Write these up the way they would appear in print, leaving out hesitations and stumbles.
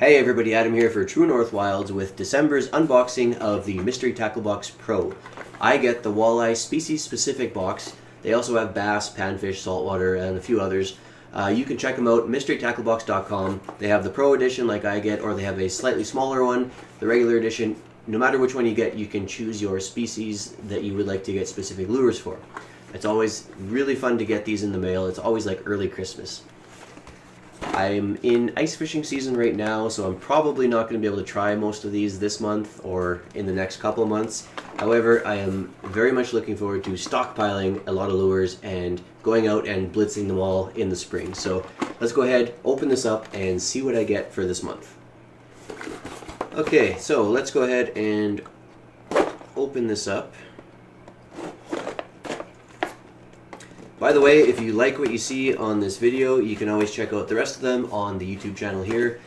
Hey everybody, Adam here for True North Wilds with December's unboxing of the Mystery Tackle Box Pro. I get the walleye species-specific box. They also have bass, panfish, saltwater, and a few others. You can check them out, mysterytacklebox.com. They have the Pro Edition like I get, or they have a slightly smaller one, the regular edition. No matter which one you get, you can choose your species that you would like to get specific lures for. It's always really fun to get these in the mail. It's always like early Christmas. I'm in ice fishing season right now, so I'm probably not going to be able to try most of these this month or in the next couple of months. However, I am very much looking forward to stockpiling a lot of lures and going out and blitzing them all in the spring. So let's go ahead, open this up, and see what I get for this month. Okay, so let's go ahead and open this up. By the way, if you like what you see on this video, you can always check out the rest of them on the YouTube channel here.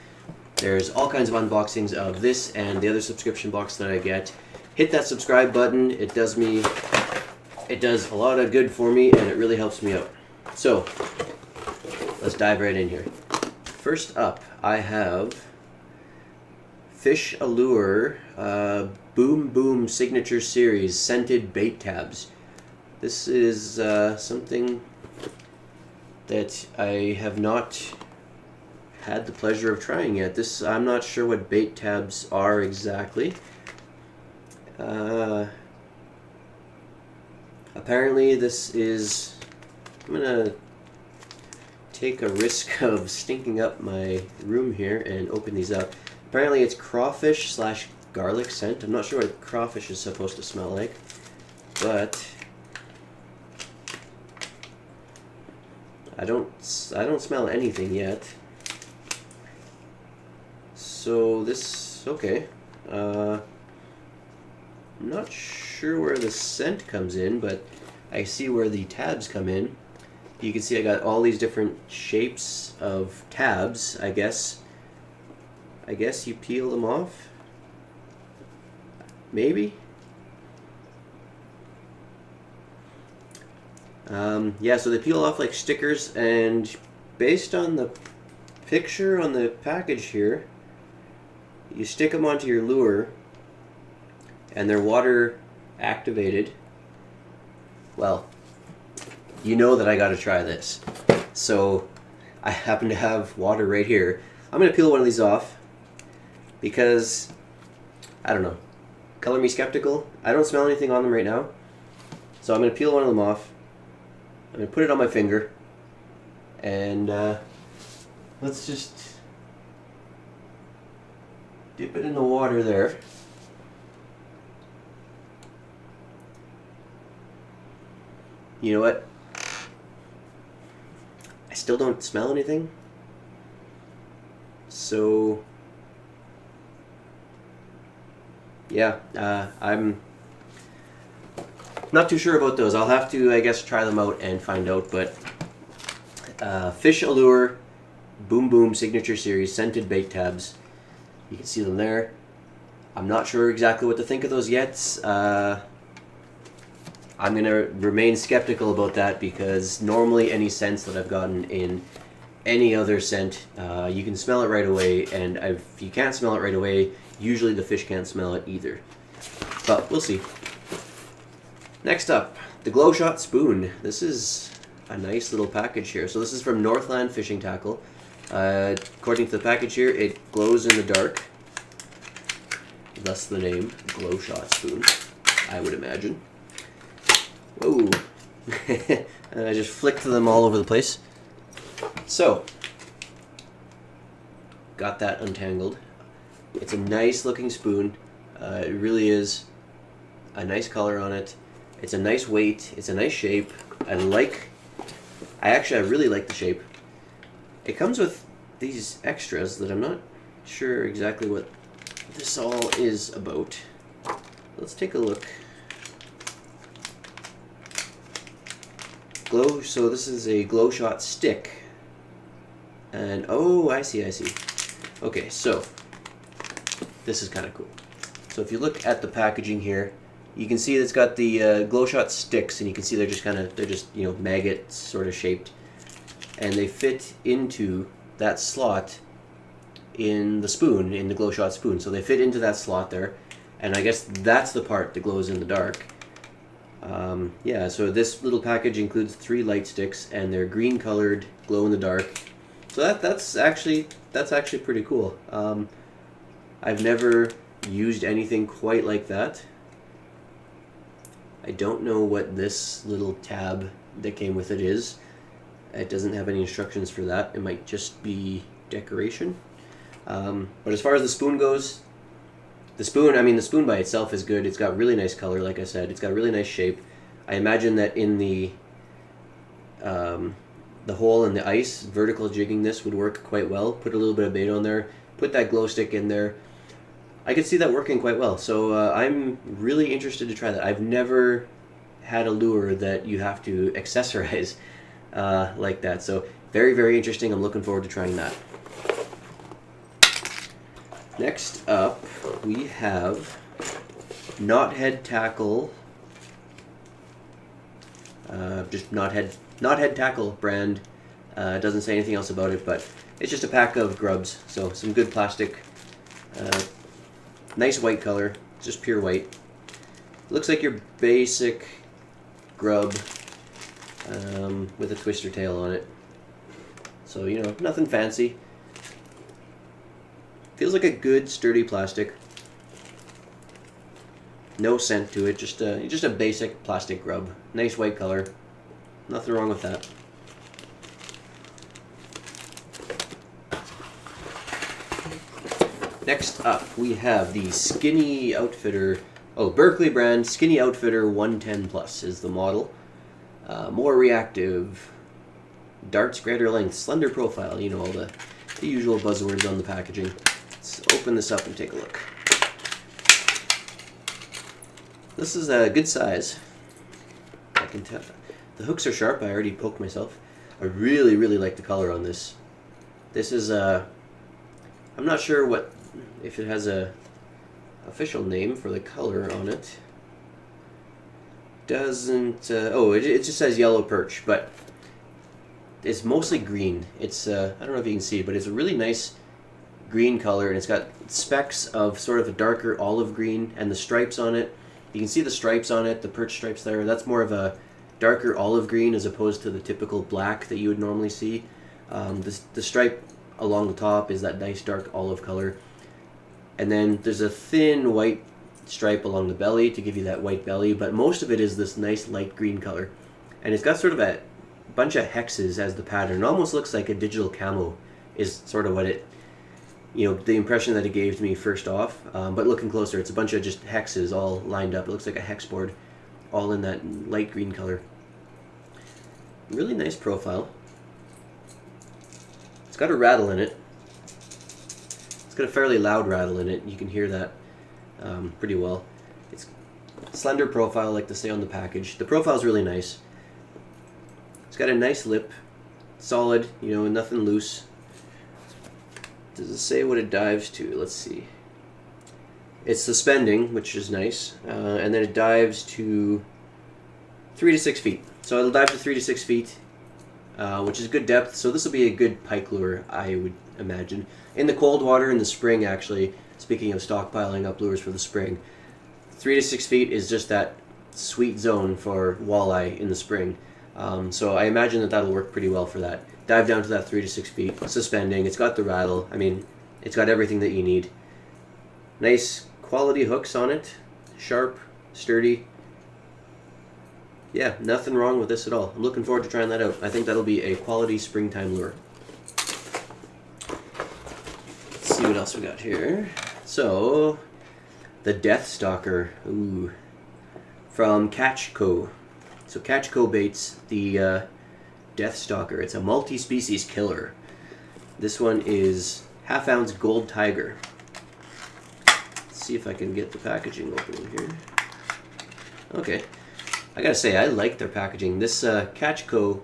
There's all kinds of unboxings of this and the other subscription box that I get. Hit that subscribe button. It does a lot of good for me, and it really helps me out. So, let's dive right in here. First up, I have Fish Allure Boom Boom Signature Series Scented Bait Tabs. This is something that I have not had the pleasure of trying yet. I'm not sure what bait tabs are exactly. Apparently this is... I'm gonna take a risk of stinking up my room here and open these up. Apparently it's crawfish slash garlic scent. I'm not sure what crawfish is supposed to smell like, but I don't smell anything yet. So this, okay. I'm not sure where the scent comes in, but I see where the tabs come in. You can see I got all these different shapes of tabs, I guess. You peel them off? Maybe? Yeah, so they peel off like stickers, and based on the picture on the package here, you stick them onto your lure, and they're water activated. Well, you know that I gotta try this. So, I happen to have water right here. I'm gonna peel one of these off, because, I don't know, color me skeptical. I don't smell anything on them right now. So I'm gonna peel one of them off. I'm going to put it on my finger, and let's just dip it in the water there. You know what? I still don't smell anything. So, yeah, I'm not too sure about those. I'll have to, I guess, try them out and find out. But Fish Allure Boom Boom Signature Series Scented Bait Tabs. You can see them there. I'm not sure exactly what to think of those yet. I'm going to remain skeptical about that, because normally any scents that I've gotten in any other scent, you can smell it right away. And if you can't smell it right away, usually the fish can't smell it either. But we'll see. Next up, the Glow Shot Spoon. This is a nice little package here. So this is from Northland Fishing Tackle. According to the package here, it glows in the dark. Thus the name, Glow Shot Spoon, I would imagine. Whoa. And I just flicked them all over the place. So, got that untangled. It's a nice looking spoon. It really is. A nice color on it. It's a nice weight, it's a nice shape. I really like the shape. It comes with these extras that I'm not sure exactly what this all is about. Let's take a look. So this is a Glow Shot stick. And, oh, I see. Okay, so, this is kind of cool. So if you look at the packaging here, you can see it's got the Glow Shot sticks, and you can see they're just you know, maggot sort of shaped, and they fit into that slot in the spoon, in the glow shot spoon. So they fit into that slot there, and I guess that's the part that glows in the dark. Yeah, so this little package includes 3 light sticks, and they're green colored, glow in the dark. So that's actually pretty cool. I've never used anything quite like that. I don't know what this little tab that came with it is. It doesn't have any instructions for that. It might just be decoration. But as far as the spoon goes, the spoon by itself is good. It's got really nice color, like I said. It's got a really nice shape. I imagine that in the hole in the ice, vertical jigging this would work quite well. Put a little bit of bait on there, put that glow stick in there. I could see that working quite well. So I'm really interested to try that. I've never had a lure that you have to accessorize like that. So very, very interesting. I'm looking forward to trying that. Next up, we have Knothead Tackle. Just Knothead Tackle brand. Doesn't say anything else about it, but it's just a pack of grubs. So some good plastic. Nice white color, just pure white. Looks like your basic grub with a twister tail on it. So, you know, nothing fancy. Feels like a good sturdy plastic. No scent to it, just a basic plastic grub. Nice white color. Nothing wrong with that. Next up, we have the Skinny Outfitter, Berkeley brand Skinny Outfitter 110 Plus is the model. More reactive, darts greater length, slender profile, you know, all the usual buzzwords on the packaging. Let's open this up and take a look. This is a good size. I can tell. The hooks are sharp. I already poked myself. I really, really like the color on this. This is I'm not sure if it has a official name for the color on it. Doesn't it just says yellow perch, but it's mostly green. It's I don't know if you can see, but it's a really nice green color, and it's got specks of sort of a darker olive green, and the stripes on it. You can see the stripes on it, the perch stripes there. That's more of a darker olive green as opposed to the typical black that you would normally see. The stripe along the top is that nice dark olive color. And then there's a thin white stripe along the belly to give you that white belly, but most of it is this nice light green color. And it's got sort of a bunch of hexes as the pattern. It almost looks like a digital camo is sort of what it, the impression that it gave to me first off. But looking closer, it's a bunch of just hexes all lined up. It looks like a hex board, all in that light green color. Really nice profile. It's got a rattle in it. It's got a fairly loud rattle in it. You can hear that pretty well. It's slender profile, like they say on the package. The profile is really nice. It's got a nice lip, solid, nothing loose. Does it say what it dives to? Let's see. It's suspending, which is nice, and then it dives to 3 to 6 feet. So it'll dive to 3 to 6 feet, which is good depth. So this will be a good pike lure, I would imagine. In the cold water in the spring, actually, speaking of stockpiling up lures for the spring, 3 to 6 feet is just that sweet zone for walleye in the spring. So I imagine that that'll work pretty well for that. Dive down to that 3 to 6 feet, suspending. It's got the rattle. I mean, it's got everything that you need. Nice quality hooks on it, sharp, sturdy. Yeah, nothing wrong with this at all. I'm looking forward to trying that out. I think that'll be a quality springtime lure. Let's see what else we got here. So, the Death Stalker, from CatchGo. So CatchGo baits the Death Stalker. It's a multi-species killer. This one is half-ounce gold tiger. Let's see if I can get the packaging open here. Okay. I gotta say, I like their packaging. This CatchGo,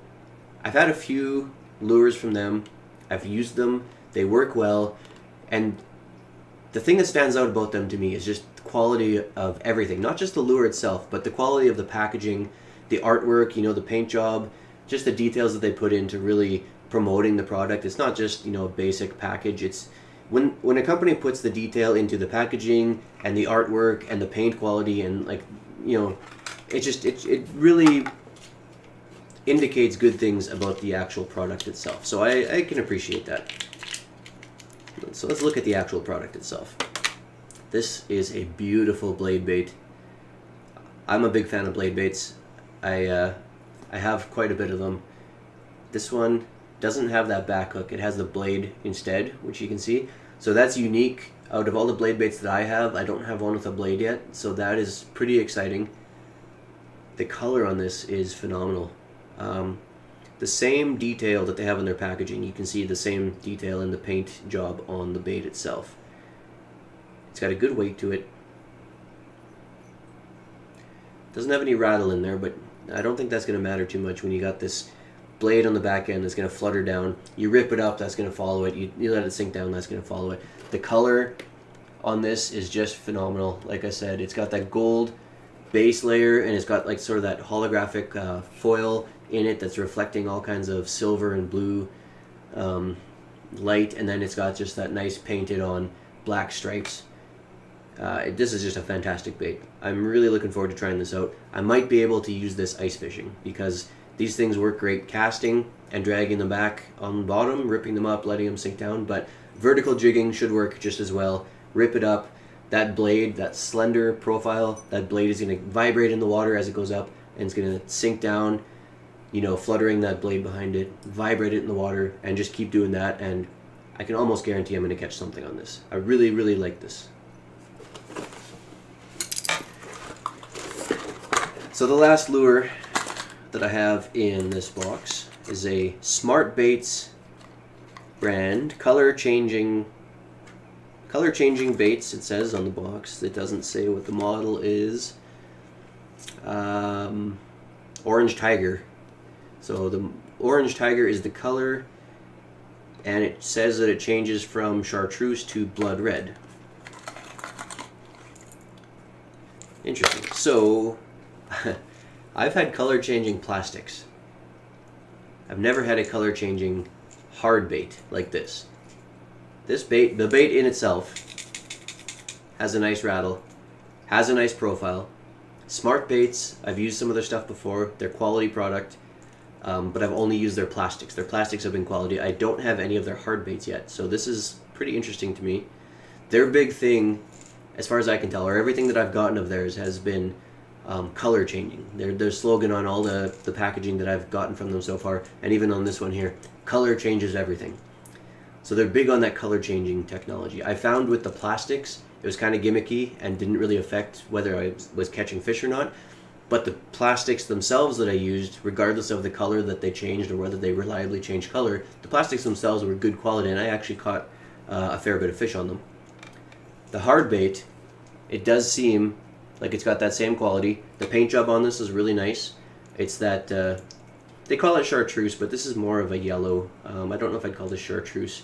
I've had a few lures from them. I've used them. They work well. And the thing that stands out about them to me is just the quality of everything. Not just the lure itself, but the quality of the packaging, the artwork, the paint job, just the details that they put into really promoting the product. It's not just, a basic package. when a company puts the detail into the packaging and the artwork and the paint quality and like, you know, it really indicates good things about the actual product itself. So I can appreciate that. So let's look at the actual product itself. This is a beautiful blade bait. I'm a big fan of blade baits. I have quite a bit of them. This one doesn't have that back hook. It has the blade instead, which you can see. So that's unique. Out of all the blade baits that I have, I don't have one with a blade yet. So that is pretty exciting. The color on this is phenomenal. The same detail that they have in their packaging, you can see the same detail in the paint job on the bait itself. It's got a good weight to it. Doesn't have any rattle in there, but I don't think that's going to matter too much when you got this blade on the back end that's going to flutter down. You rip it up, that's going to follow it. You let it sink down, that's going to follow it. The color on this is just phenomenal. Like I said, it's got that gold base layer, and it's got like sort of that holographic foil in it that's reflecting all kinds of silver and blue light, and then it's got just that nice painted on black stripes. This is just a fantastic bait. I'm really looking forward to trying this out. I might be able to use this ice fishing because these things work great casting and dragging them back on the bottom, ripping them up, letting them sink down, but vertical jigging should work just as well. Rip it up. That blade, that slender profile, that blade is going to vibrate in the water as it goes up, and it's going to sink down, you know, fluttering that blade behind it, vibrate it in the water, and just keep doing that, and I can almost guarantee I'm going to catch something on this. I really, really like this. So the last lure that I have in this box is a Smart Baits brand color changing baits. It says on the box. It doesn't say what the model is. Orange Tiger. So the Orange Tiger is the color, and it says that it changes from chartreuse to blood red. Interesting. So I've had color changing plastics. I've never had a color changing hard bait like this. This bait, the bait in itself, has a nice rattle, has a nice profile. Smart Baits, I've used some of their stuff before. They're quality product, but I've only used their plastics. Their plastics have been quality. I don't have any of their hard baits yet, so this is pretty interesting to me. Their big thing, as far as I can tell, or everything that I've gotten of theirs has been color changing. Their slogan on all the packaging that I've gotten from them so far, and even on this one here, color changes everything. So they're big on that color changing technology. I found with the plastics, it was kind of gimmicky and didn't really affect whether I was catching fish or not. But the plastics themselves that I used, regardless of the color that they changed or whether they reliably changed color, the plastics themselves were good quality, and I actually caught a fair bit of fish on them. The hard bait, it does seem like it's got that same quality. The paint job on this is really nice. It's that, they call it chartreuse, but this is more of a yellow. I don't know if I'd call this chartreuse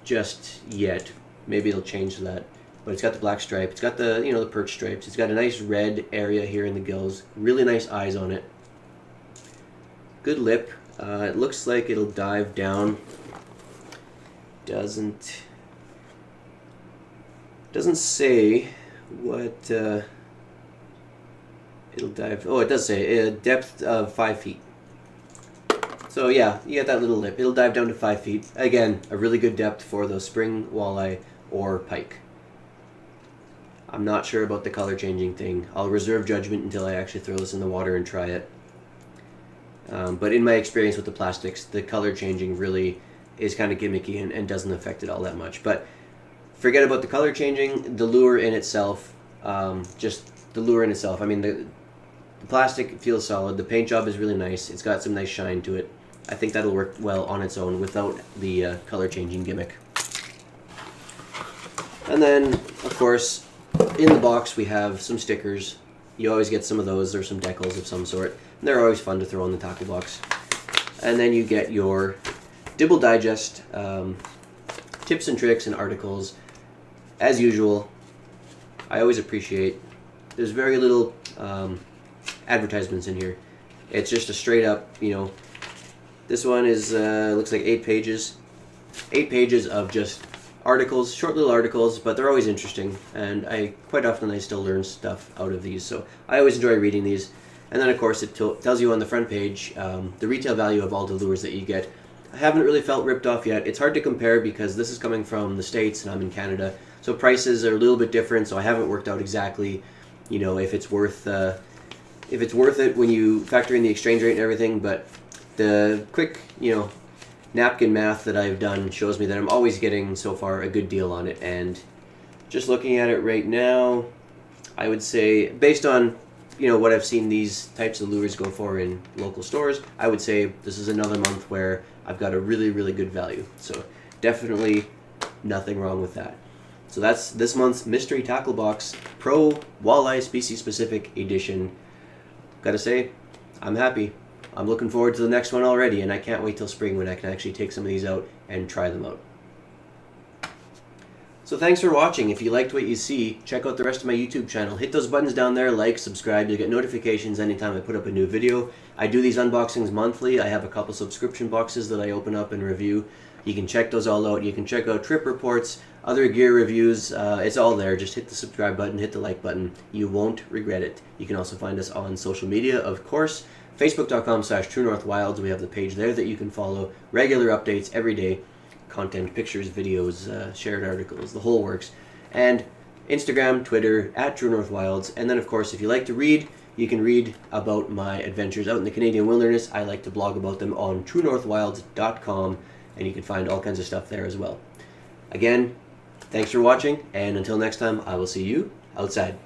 just yet. Maybe it'll change to that. But it's got the black stripe. It's got the, you know, the perch stripes. It's got a nice red area here in the gills. Really nice eyes on it. Good lip. It looks like it'll dive down. Doesn't say what it'll dive. Oh, it does say a depth of 5 feet. So yeah, you got that little lip. It'll dive down to 5 feet. Again, a really good depth for those spring walleye or pike. I'm not sure about the color changing thing. I'll reserve judgment until I actually throw this in the water and try it. But in my experience with the plastics, the color changing really is kind of gimmicky and doesn't affect it all that much. But forget about the color changing. The lure in itself, just the lure in itself. I mean, the plastic feels solid. The paint job is really nice. It's got some nice shine to it. I think that'll work well on its own without the color changing gimmick. And then, of course, in the box we have some stickers. You always get some of those, or some decals of some sort. And they're always fun to throw in the tackle box. And then you get your Dibble Digest tips and tricks and articles. As usual, I always appreciate, there's very little advertisements in here. It's just a straight up, you know, this one is looks like 8 pages. 8 pages of just articles, short little articles, but they're always interesting, and quite often I still learn stuff out of these, so I always enjoy reading these. And then of course it tells you on the front page the retail value of all the lures that you get. I haven't really felt ripped off yet. It's hard to compare because this is coming from the States and I'm in Canada, so prices are a little bit different, so I haven't worked out exactly, you know, if it's worth it when you factor in the exchange rate and everything. But the quick, you know, napkin math that I've done shows me that I'm always getting so far a good deal on it. And just looking at it right now, I would say, based on, you know, what I've seen these types of lures go for in local stores, I would say this is another month where I've got a really, really good value. So definitely nothing wrong with that. So that's this month's Mystery Tackle Box Pro Walleye Species Specific Edition. Gotta say, I'm happy. I'm looking forward to the next one already, and I can't wait till spring when I can actually take some of these out and try them out. So thanks for watching. If you liked what you see, check out the rest of my YouTube channel. Hit those buttons down there, like, subscribe. You'll get notifications anytime I put up a new video. I do these unboxings monthly. I have a couple subscription boxes that I open up and review. You can check those all out. You can check out trip reports, other gear reviews. It's all there. Just hit the subscribe button, hit the like button. You won't regret it. You can also find us on social media, of course. Facebook.com/TrueNorthWilds. We have the page there that you can follow. Regular updates every day. Content, pictures, videos, shared articles, the whole works. And Instagram, Twitter, @TrueNorthWilds. And then, of course, if you like to read, you can read about my adventures out in the Canadian wilderness. I like to blog about them on TrueNorthWilds.com, and you can find all kinds of stuff there as well. Again, thanks for watching, and until next time, I will see you outside.